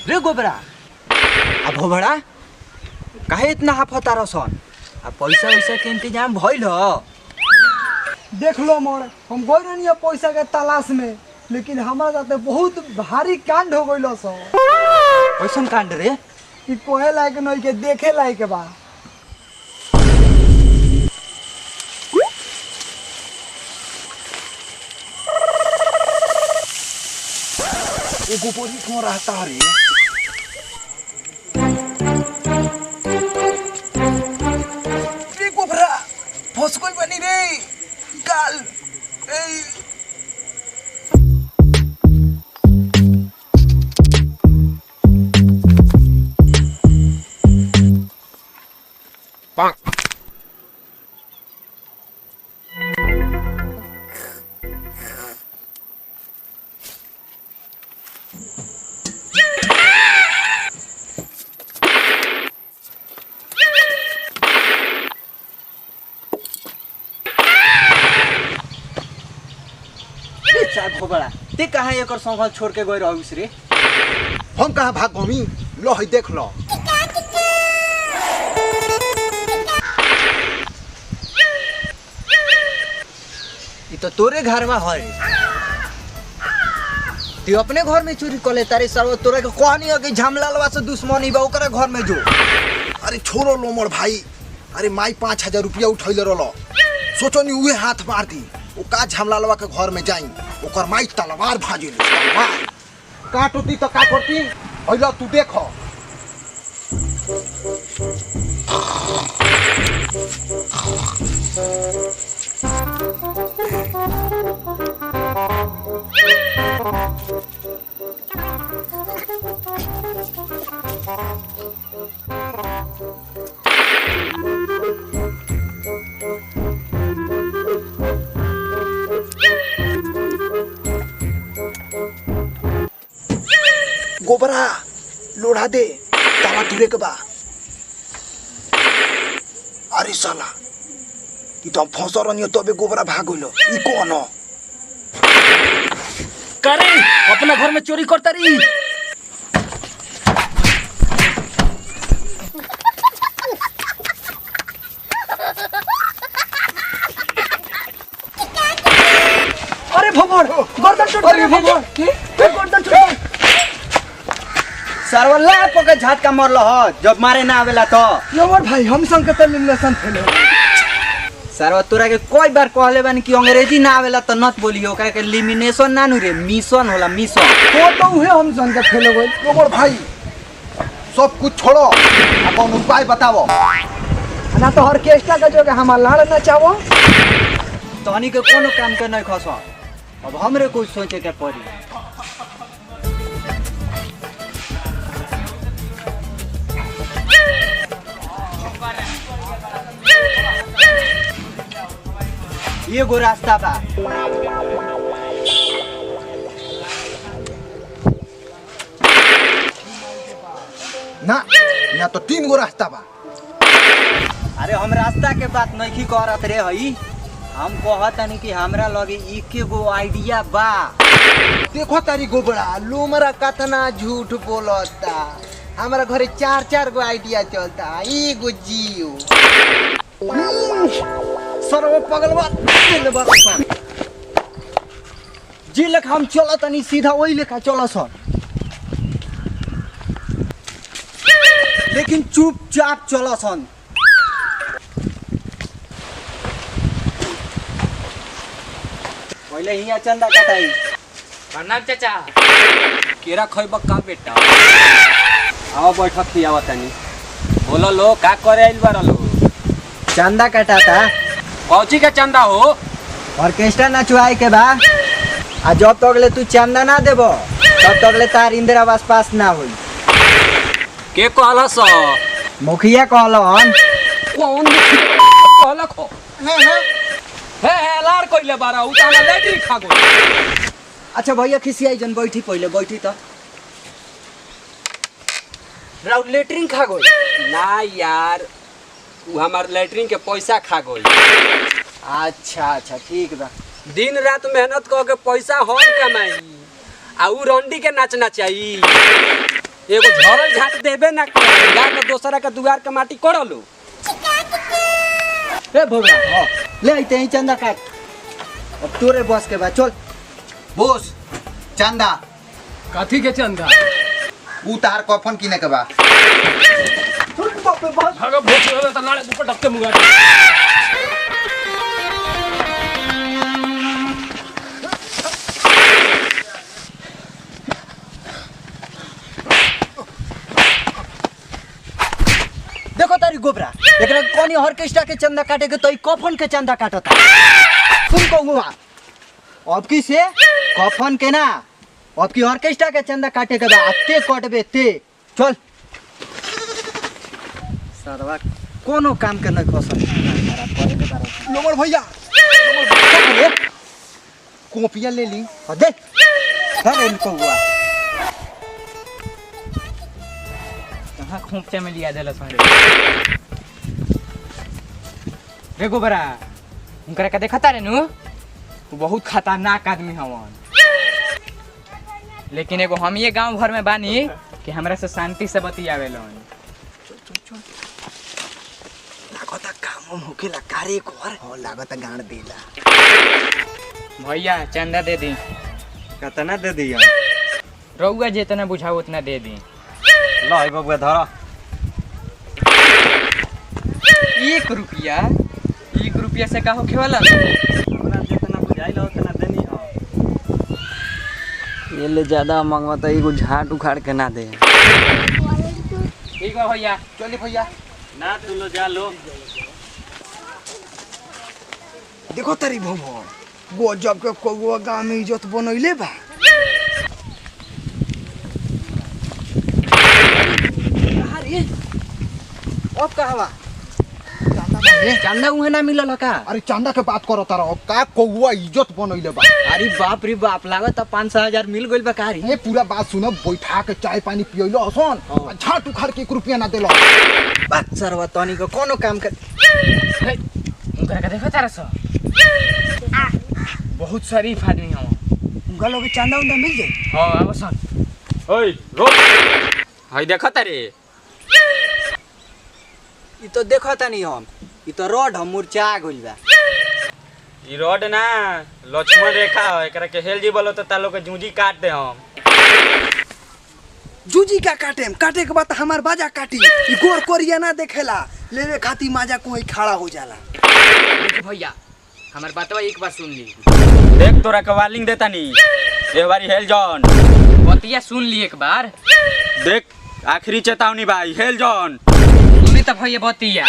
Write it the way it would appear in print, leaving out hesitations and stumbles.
रे गोबरा अब भोबड़ा काहे इतना हाफता रसन अब पैसा वैसा के इंतजाम भइल ह देख लो मोड़ हम गई रहनी पैसा के तलाश में, लेकिन हमारा साथे बहुत भारी कांड हो गइल सो। कैसन कांड रे? कि कोहे लायक नहीं के देखे लायक बा। एगो बोली कौन रहता रे? रे गोबरा फंस गई बनी रे गाल। भोबड़ा ते कहाँ एकर संभल छोड़ के गई रहिस रे? हम कहाँ भाग गमी? लो है देख लो। ये तो तोरे घर में है। तू अपने घर में चोरी कर ले तारे सर्व तोरे के कहानी है कि झमलालवा से दुश्मनी बा ओकरे घर में जो। अरे छोड़ो लोमड़ भाई। अरे माई 5000 रुपया उठैले रहलो, सोचो नी उहे हाथ मार दी। वो का झमलालवा के घर में जाई ओकर माई तलवार भाजी तलवार काटती तो का करती अइला तू देखो। गोबरा लोढ़ा दे ताला तुरे के बा। अरे साला ई तो फंस रहनी तबे गोबरा भाग गइलो। ई कौन हो? करे अपना घर में चोरी करता रही। अरे भगवान गर्दन टूट गई भगवान। गर्दन टूट सरवल्ला पके झटका मरल ह जब मारे ना आवेला तो। नंबर भाई हम संकट लेसन फेल। सरवा तोरा के कई बार कहले बानी कि अंग्रेजी ना आवेला तो नत बोलियो ओकरा के लिमिनेशन ना नु रे मिशन होला मिशन। तो उहे हम संकट फेल हो गई। गोबर भाई सब कुछ छोड़ो अपन उपाय बताओ। ना तो ऑर्केस्ट्रा का जो हम लड़ ना चाहो तहनी के कोनो काम के नहीं खस। अब हमरे कुछ सोचे के पड़ी। ये गो रास्ता बा। ना ना तो 3 गो रास्ता बा। अरे हम रास्ता के बात नहीं करत रे हई। हम कहतनी कि हमरा लगे एके गो आइडिया बा। देखो तारी गोबरा लोमरा कतना झूठ बोलता। हमारा घरे 4 गो आइडिया चलता। एगो जियो सरव पगलवा जी लेखा हम चलतनी सीधा वही लेखा चलसन, लेकिन चुपचाप चलसन। पहले हिया चंदा कटाई। प्रणाम चाचा। केरा खइब का बेटा? आओ बैठक खियावा तनी। बोलो लो का करे आइल बार लो? चंदा कटाता। कौची का चंदा हो? ऑर्केस्ट्रा नचवाए के बा। आ जब तक तू चंदा ना देबो तब तक तार इंदिरा आवास पास ना होई। के कहला सो? मुखिया कहलन। कौन कहला खो? हे लार कइले बारा उ ताला लेटी खा गो। अच्छा भैया खिसियाई जन बैठी पहले बैठी तो। राउत लेटरिन खा गई ना यार उ हमार लेटरिन के पैसा खा गई। अच्छा अच्छा ठीक बा। दिन रात मेहनत कर के पैसा हम कमाई आ उ रंडी के नाचना चाहिए। एगो झरल झाट देबे ना कर जाके दोसरा के दुआर के माटी कोड़ लो। ए भोगरा ले आइते ही चंदा काट। अब तोरे बस के बाद चल बोस चंदा कथी के चंदा? उ तार कफन किने के बा। भागा भोच वाला त नाले ऊपर डबके मुगा। देखो तारी गोबरा एकरा कोनी ऑर्केस्ट्रा के चंदा काटे के तो कफन के चंदा काटता। सुन कहूँगा अब की से कफन के ना अब की ऑर्केस्ट्रा के चंदा काटे के बा ते कटबे ते चल सरवा कोनो काम के नहीं खसन। लोमड़ भैया कॉपियां ले ली। दे अरे इनको हुआ कहाँ खोपचे में लिया देला सारे रे गोबरा उनकरा का देखता रे नु बहुत खतरनाक आदमी हवन। लेकिन एगो हम ये गांव भर में बानी कि हमरा से शांति से बतियावेलन। लागता काम होकेला कारे घर हो लागता गांड देला। भैया चंदा दे दी। कितना दे दिया? रउआ जितना बुझाओ उतना दे दी। लो हे बबुआ धरा 1 रुपया। 1 रुपया से का होखे वाला? हमरा जितना बुझाइल उतना देनी हो। ये ले ज्यादा मंगवाता एगो झाट उखाड़ के ना दे। ठीक है भैया चली भैया ना तू लो जा लो। देखो तारी भोमो गजब के कौवा गांव में इज्जत बनैले बा। अरे अब कहवा चंदा उहे ना मिलल का? अरे चंदा के बात करो तारा का कौवा इज्जत बनैले बा। अरे बाप रे बाप लागत 5-6 मिल गइल बा कारी। ये पूरा बात सुनो बैठा के चाय पानी पियलो हसन झाट उखाड़ के 1 रुपया ना देलो। बात सरवा तनी को कोनो काम कर उनकरा का देखो तारा सो बहुत शरीफ आदमी हम। उनका लोग चंदा उंदा मिल जाए। हां अब सन ओए रोक हई देखत रे ई तो देखता नहीं हम ई तो रोड हम मुरचा गइल बा। ई रोड ना लक्ष्मण रेखा है एकरा के हेल जी बोलो तो तालो के जूजी काट दे हम। जूजी का काटे के बाद हमार बाजा काटी ई गोर कोरिया ना देखेला लेवे खाती माजा कोई खड़ा हो जाला। देख भैया हमार बातवा एक बार सुन ली। देख तोरा के वार्निंग देता नी एक बारी हेल जॉन बतिया सुन ली एक बार। देख आखिरी चेतावनी भाई हेल जॉन सुनी तो भैया बतिया।